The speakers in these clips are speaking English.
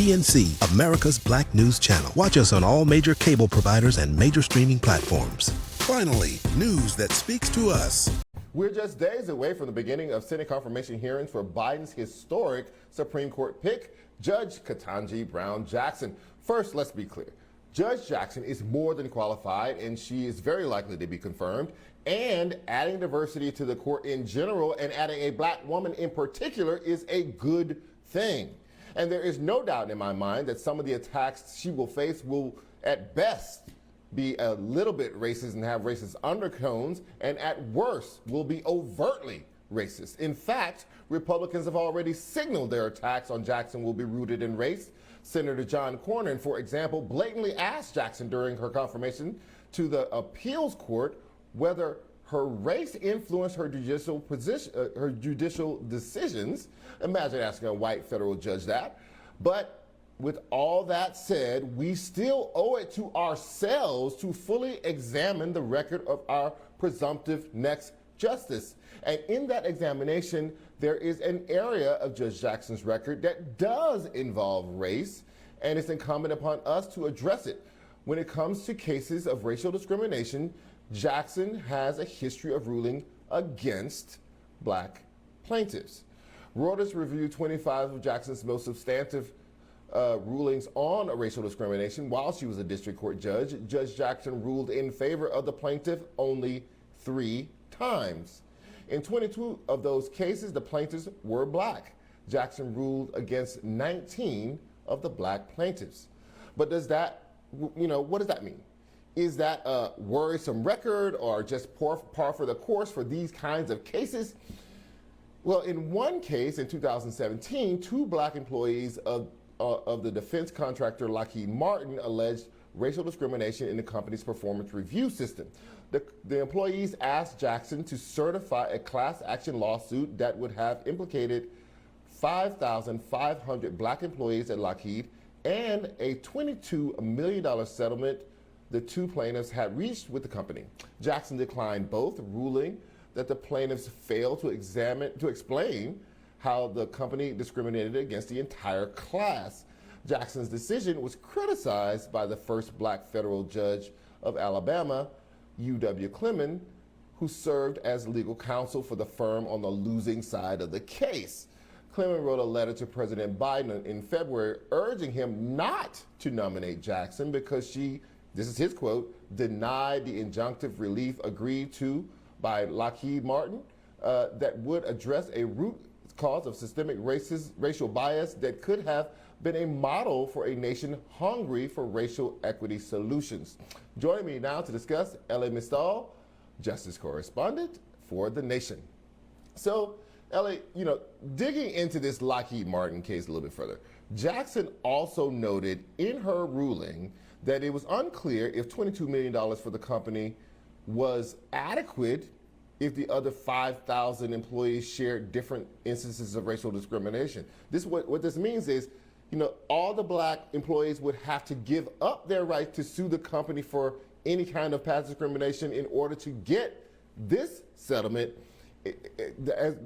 PNC, America's Black News Channel. Watch us on all major cable providers and major streaming platforms. Finally, news that speaks to us. We're just days away from the beginning of Senate confirmation hearings for Biden's historic Supreme Court pick, Judge Ketanji Brown Jackson. First, let's be clear. Judge Jackson is more than qualified, and she is very likely to be confirmed. And adding diversity to the court in general and adding a black woman in particular is a good thing. And there is no doubt in my mind that some of the attacks she will face will, at best, be a little bit racist and have racist undertones, and at worst will be overtly racist. In fact, Republicans have already signaled their attacks on Jackson will be rooted in race. Senator John Cornyn, for example, blatantly asked Jackson during her confirmation to the appeals court whether her race influenced her judicial decisions. Imagine asking a white federal judge that. But with all that said, we still owe it to ourselves to fully examine the record of our presumptive next justice. And in that examination, there is an area of Judge Jackson's record that does involve race, and it's incumbent upon us to address it. When it comes to cases of racial discrimination, Jackson has a history of ruling against black plaintiffs. Reuters reviewed 25 of Jackson's most substantive rulings on racial discrimination while she was a district court judge. Judge Jackson ruled in favor of the plaintiff only 3 times. In 22 of those cases, the plaintiffs were black. Jackson ruled against 19 of the black plaintiffs. But does that, what does that mean? Is that a worrisome record or just par for the course for these kinds of cases? Well, in one case in 2017, 2 black employees of the defense contractor Lockheed Martin alleged racial discrimination in the company's performance review system. The employees asked Jackson to certify a class action lawsuit that would have implicated 5,500 black employees at Lockheed and a $22 million settlement the 2 plaintiffs had reached with the company. Jackson declined both, ruling that the plaintiffs failed to explain how the company discriminated against the entire class. Jackson's decision was criticized by the first black federal judge of Alabama, U.W. Clemon, who served as legal counsel for the firm on the losing side of the case. Clemon wrote a letter to President Biden in February urging him not to nominate Jackson because she, this is his quote, denied the injunctive relief agreed to by Lockheed Martin that would address a root cause of systemic racial bias that could have been a model for a nation hungry for racial equity solutions. Joining me now to discuss, Elie Mystal, justice correspondent for The Nation. So, Elie, digging into this Lockheed Martin case a little bit further, Jackson also noted in her ruling that it was unclear if $22 million for the company was adequate if the other 5,000 employees shared different instances of racial discrimination. What this means is, all the black employees would have to give up their right to sue the company for any kind of past discrimination in order to get this settlement.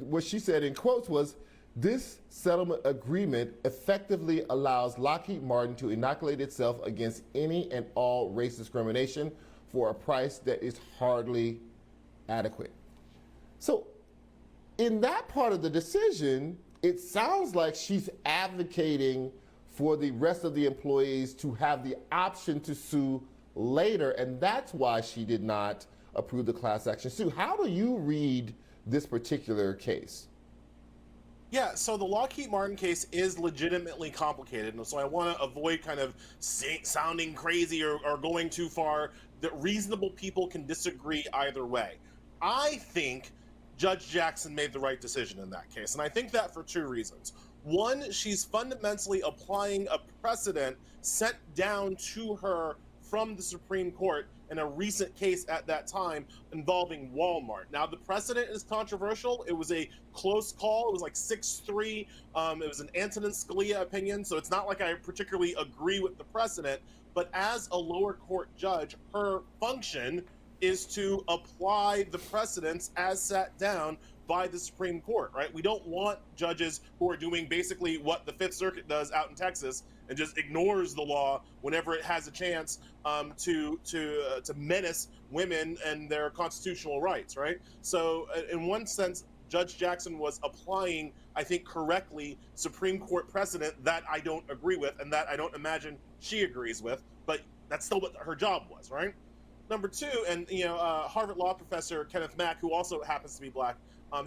What she said in quotes was, this settlement agreement effectively allows Lockheed Martin to inoculate itself against any and all race discrimination for a price that is hardly adequate. So in that part of the decision, it sounds like she's advocating for the rest of the employees to have the option to sue later, and that's why she did not approve the class action suit. How do you read this particular case? Yeah, so the Lockheed Martin case is legitimately complicated, and so I want to avoid kind of sounding crazy or going too far. That reasonable people can disagree either way. I think Judge Jackson made the right decision in that case, and I think that for 2 reasons. One, she's fundamentally applying a precedent sent down to her from the Supreme Court in a recent case at that time involving Walmart. Now, the precedent is controversial. It was a close call. It was like 6-3. It was an Antonin Scalia opinion, so it's not like I particularly agree with the precedent, but as a lower court judge, her function is to apply the precedents as set down by the Supreme Court, right? We don't want judges who are doing basically what the Fifth Circuit does out in Texas and just ignores the law whenever it has a chance to menace women and their constitutional rights, right? So in one sense, Judge Jackson was applying, I think, correctly Supreme Court precedent that I don't agree with and that I don't imagine she agrees with, but that's still what her job was, right? Number two, and Harvard Law professor Kenneth Mack, who also happens to be black,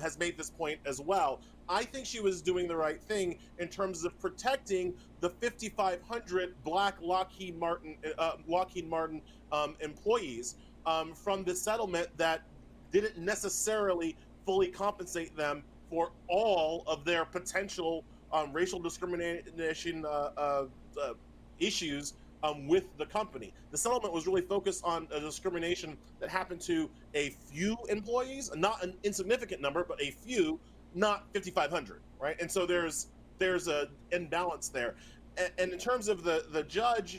has made this point as well. I think she was doing the right thing in terms of protecting the 5,500 black Lockheed Martin employees from the settlement that didn't necessarily fully compensate them for all of their potential racial discrimination issues with the company. The settlement was really focused on a discrimination that happened to a few employees, not an insignificant number, but a few, not 5,500, right? And so there's a imbalance there. And in terms of the judge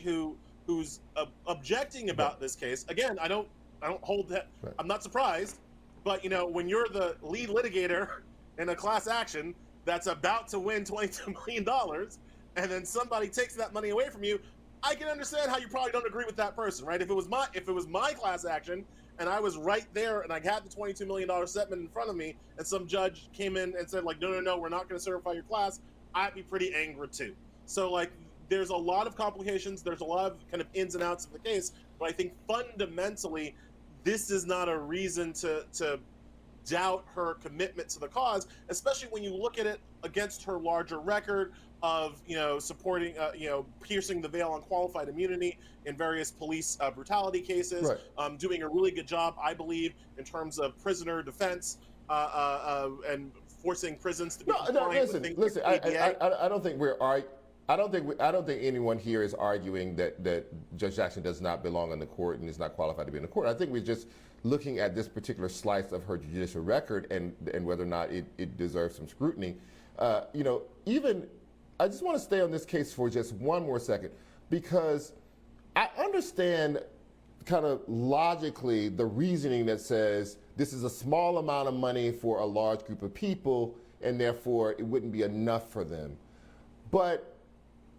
who's objecting about this case, again, I don't hold that. Right. I'm not surprised, but when you're the lead litigator in a class action that's about to win $22 million, and then somebody takes that money away from you, I can understand how you probably don't agree with that person, right? If it was my class action and I was right there and I had the $22 million settlement in front of me and some judge came in and said like, no, we're not going to certify your class, I'd be pretty angry too. So like, there's a lot of complications. There's a lot of kind of ins and outs of the case, but I think fundamentally, this is not a reason to doubt her commitment to the cause, especially when you look at it against her larger record of supporting piercing the veil on qualified immunity in various police brutality cases, right. Doing a really good job, I believe, in terms of prisoner defense and forcing prisons to be compliant with things. Listen. I don't think I don't think anyone here is arguing that Judge Jackson does not belong in the court and is not qualified to be in the court. I think we're just looking at this particular slice of her judicial record and whether or not it deserves some scrutiny. I just want to stay on this case for just one more second, because I understand kind of logically the reasoning that says this is a small amount of money for a large group of people and therefore it wouldn't be enough for them. But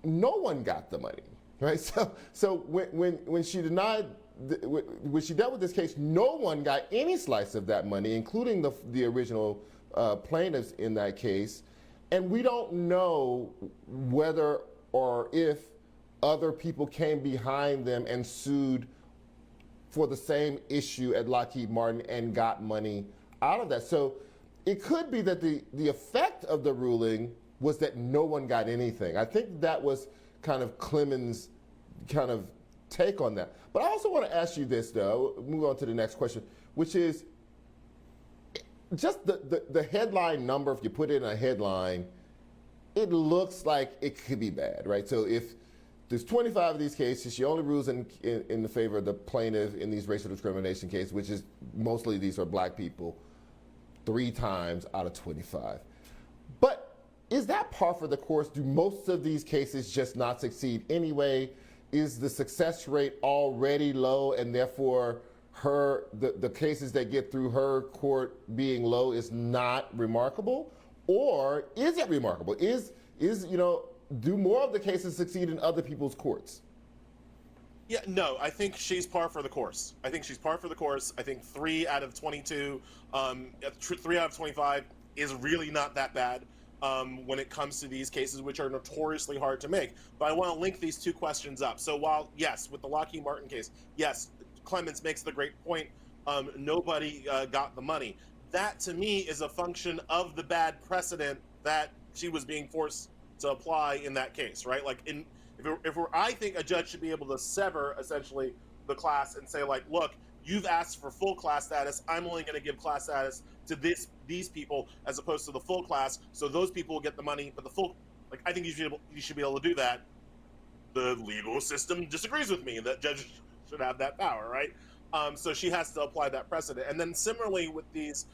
no one got the money, right? So when she denied, when she dealt with this case, no one got any slice of that money, including the original plaintiffs in that case. And we don't know whether or if other people came behind them and sued for the same issue at Lockheed Martin and got money out of that. So it could be that the effect of the ruling was that no one got anything. I think that was kind of Clemens' kind of take on that. But I also want to ask you this, though, move on to the next question, which is just the headline number. If you put it in a headline, it looks like it could be bad, right? So if there's 25 of these cases, she only rules in the favor of the plaintiff in these racial discrimination cases, which is mostly these are black people, 3 times out of 25. But is that par for the course? Do most of these cases just not succeed anyway? Is the success rate already low and therefore the cases that get through her court being low is not remarkable? Or is it remarkable? Do more of the cases succeed in other people's courts? Yeah, no, I think she's par for the course. I think 3 out of 22, 3 out of 25 is really not that bad when it comes to these cases, which are notoriously hard to make. But I want to link these two questions up. So while, yes, with the Lockheed Martin case, yes, Clemens makes the great point, nobody got the money. That, to me, is a function of the bad precedent that she was being forced to apply in that case, right? Like, I think a judge should be able to sever, essentially, the class and say, like, look, you've asked for full class status. I'm only going to give class status to these people as opposed to the full class, so those people will get the money, but the full, like, I think you should be able to do that. The legal system disagrees with me that judges should have that power, right? So she has to apply that precedent. And then similarly with these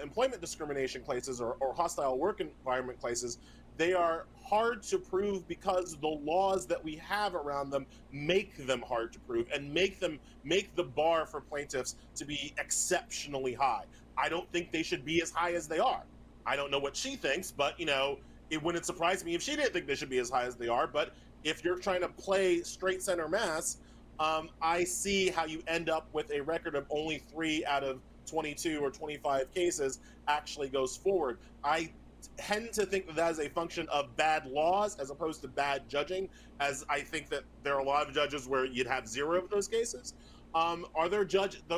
employment discrimination cases or hostile work environment cases, they are hard to prove because the laws that we have around them make them hard to prove and make the bar for plaintiffs to be exceptionally high. I don't think they should be as high as they are. I don't know what she thinks, but it wouldn't surprise me if she didn't think they should be as high as they are. But if you're trying to play straight center mass, I see how you end up with a record of only 3 out of 22 or 25 cases actually goes forward. I tend to think that that is a function of bad laws as opposed to bad judging, as I think that there are a lot of judges where you'd have 0 of those cases. Are there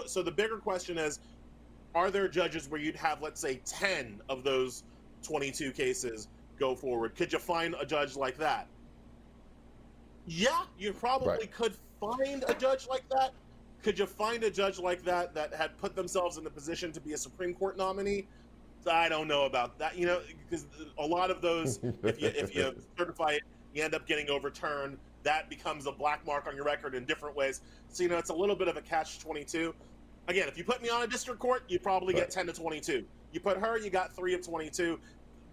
so the bigger question is, are there judges where you'd have, let's say, 10 of those 22 cases go forward? Could you find a judge like that? Yeah, you probably could find a judge like that. Could you find a judge like that that had put themselves in the position to be a Supreme Court nominee? I don't know about that, because a lot of those, if you certify it, you end up getting overturned. That becomes a black mark on your record in different ways. So, it's a little bit of a catch-22. Again, if you put me on a district court, you probably get 10 to 22. You put her, you got 3 of 22.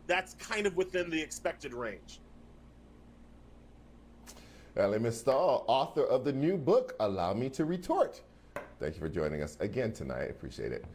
That's kind of within the expected range. Elie Mystal, author of the new book, Allow Me to Retort. Thank you for joining us again tonight. Appreciate it.